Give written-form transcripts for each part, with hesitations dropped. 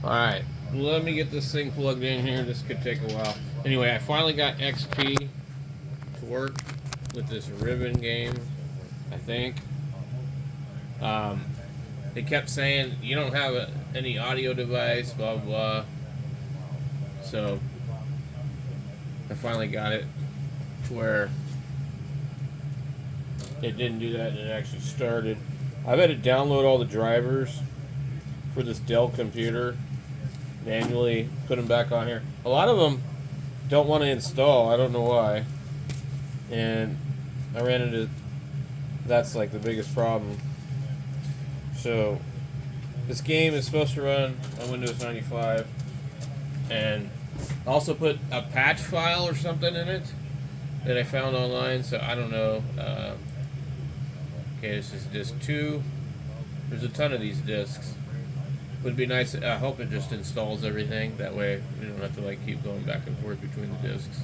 Alright, let me get this thing plugged in here. This could take a while. Anyway, I finally got XP to work with this Riven game, I think. Um, they kept saying, you don't have any audio device, blah, blah, blah. So, I finally got it to where it didn't do that and it actually started. I've had to download all the drivers for this Dell computer, manually put them back on here. A lot of them don't want to install. I don't know why. And I ran into that's like the biggest problem. So this game is supposed to run on Windows 95, and I also put a patch file or something in it that I found online. So I don't know. Okay, this is disc 2. There's a ton of these discs. Would be nice. I hope it just installs everything. That way we don't have to like keep going back and forth between the discs.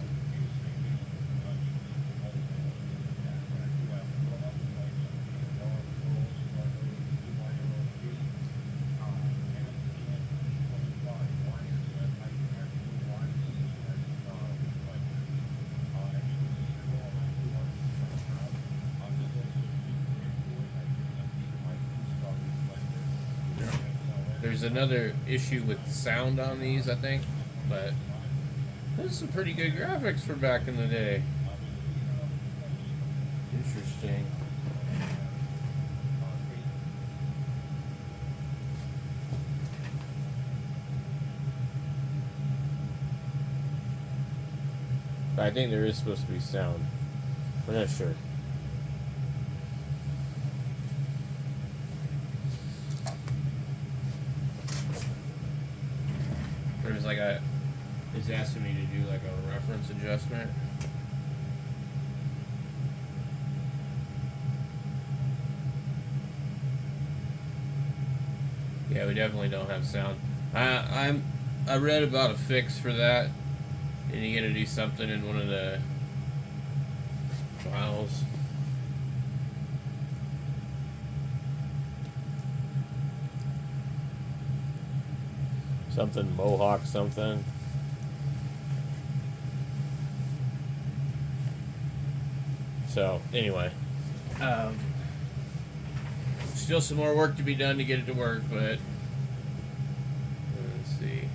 There's another issue with sound on these, I think, but there's some pretty good graphics for back in the day. Interesting. But I think there is supposed to be sound. I'm not sure. There's like it's asking me to do like a reference adjustment. Yeah, we definitely don't have sound. I read about a fix for that, and you gotta do something in one of the files. Something Mohawk something. So anyway, still some more work to be done to get it to work, but let's see.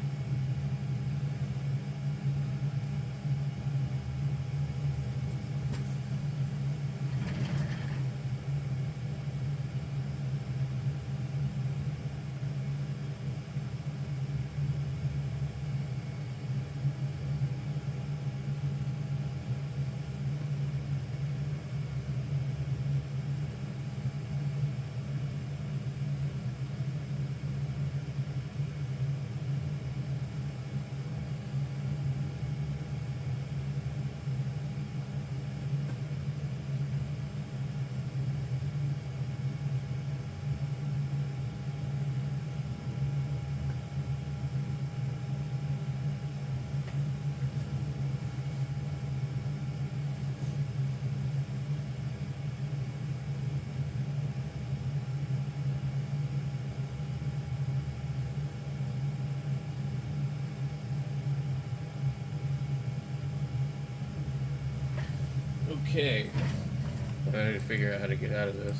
Okay. I need to figure out how to get out of this.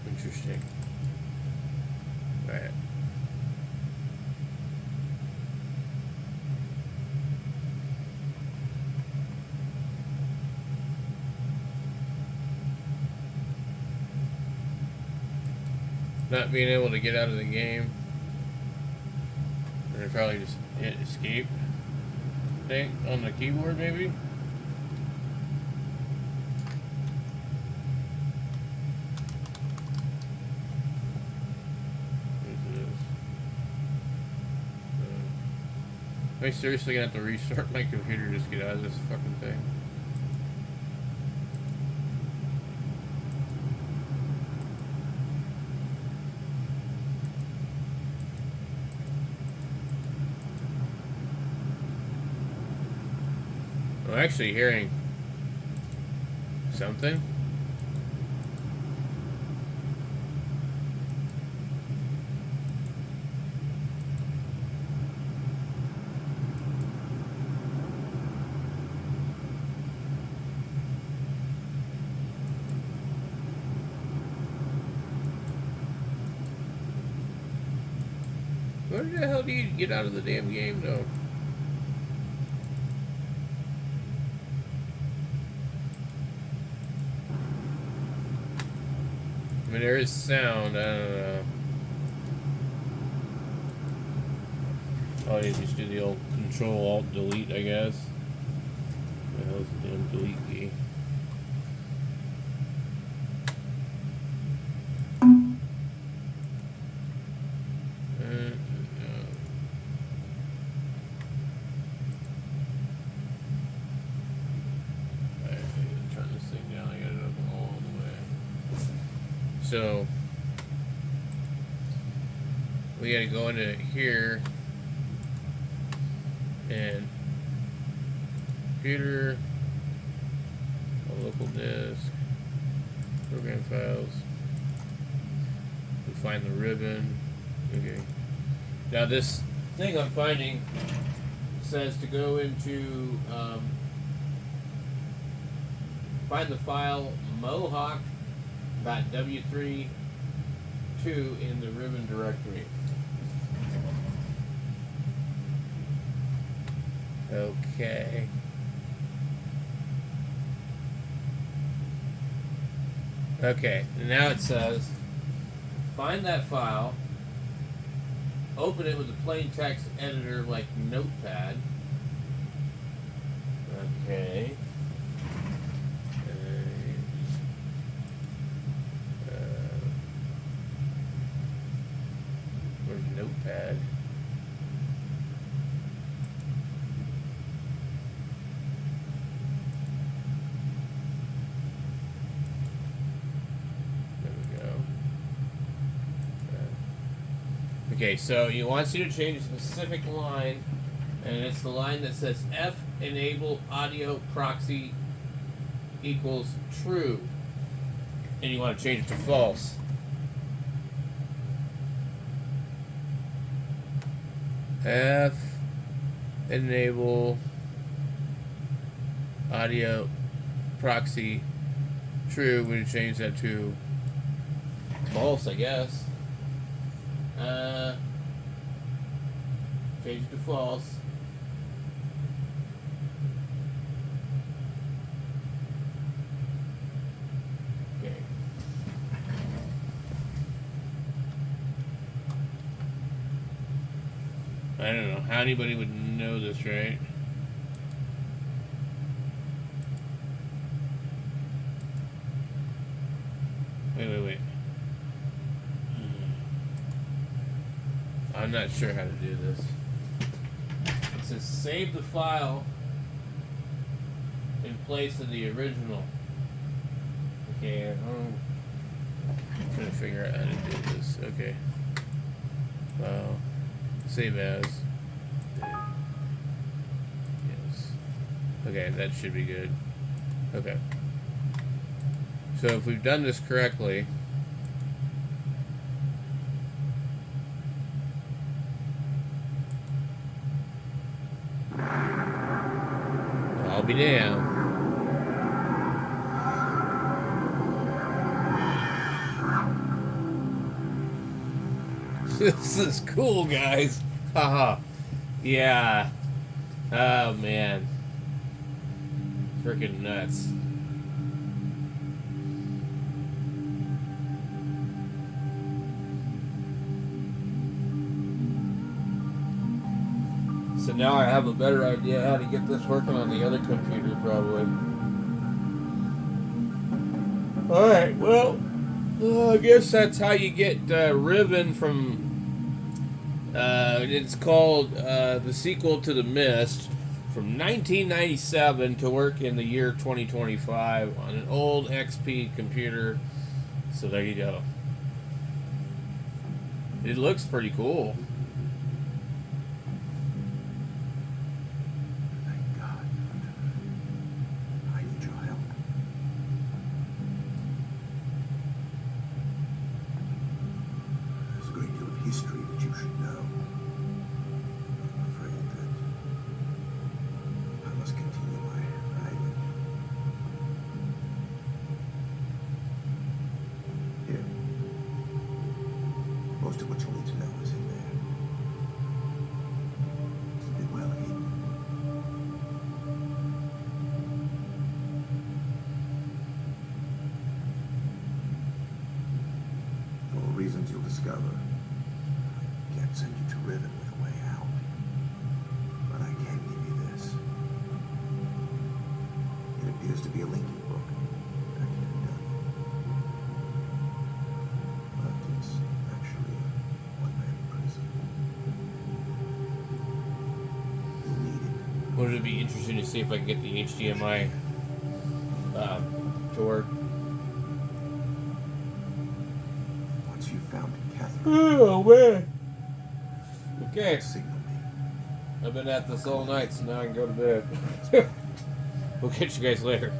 Interesting. Alright. Not being able to get out of the game. Or probably just hit escape thing on the keyboard, maybe. Am I seriously gonna have to restart my computer just to get out of this fucking thing? I'm actually hearing something. Where the hell do you get out of the damn game, though? I mean, there is sound. I don't know. Oh, you just do the old Control-Alt-Delete, I guess. What the hell's the damn delete key? So we gotta go into here and computer, local disk, program files. We find the Riven. Okay. Now this thing I'm finding says to go into find the file mohawk.w32 in the Riven directory. Okay. Okay, and now it says find that file, open it with a plain text editor like Notepad. Okay. Where's Notepad? Okay, so he wants you to change a specific line, and it's the line that says F enable audio proxy equals true, and you want to change it to false. F enable audio proxy true. We're going to change that to false, I guess. Change it to false. Okay. I don't know how anybody would know this, right? Wait. I'm not sure how to do this. It says save the file in place of the original. Okay, I'm trying to figure out how to do this. Okay. Well, save as. Yes. Okay, that should be good. Okay. So if we've done this correctly, I'll be damned. This is cool, guys. Haha. Yeah. Oh, man. Freaking nuts. So now I have a better idea how to get this working on the other computer, probably. Alright, well, I guess that's how you get Riven from... it's called the sequel to the Myst from 1997 to work in the year 2025 on an old XP computer. So there you go. It looks pretty cool. Most of what you'll need to know is in there. Keep it well hidden. For reasons you'll discover, I can't send you to Riven with a way out. But I can give you this. It appears to be a linking book. That can be done. But it's actually a one-man prison. You'll need it. Would it be interesting to see if I can get the HDMI to work? Once you've found Catherine, Oh man. Okay. signal me. I've been at this all night, so now I can go to bed. We'll catch you guys later.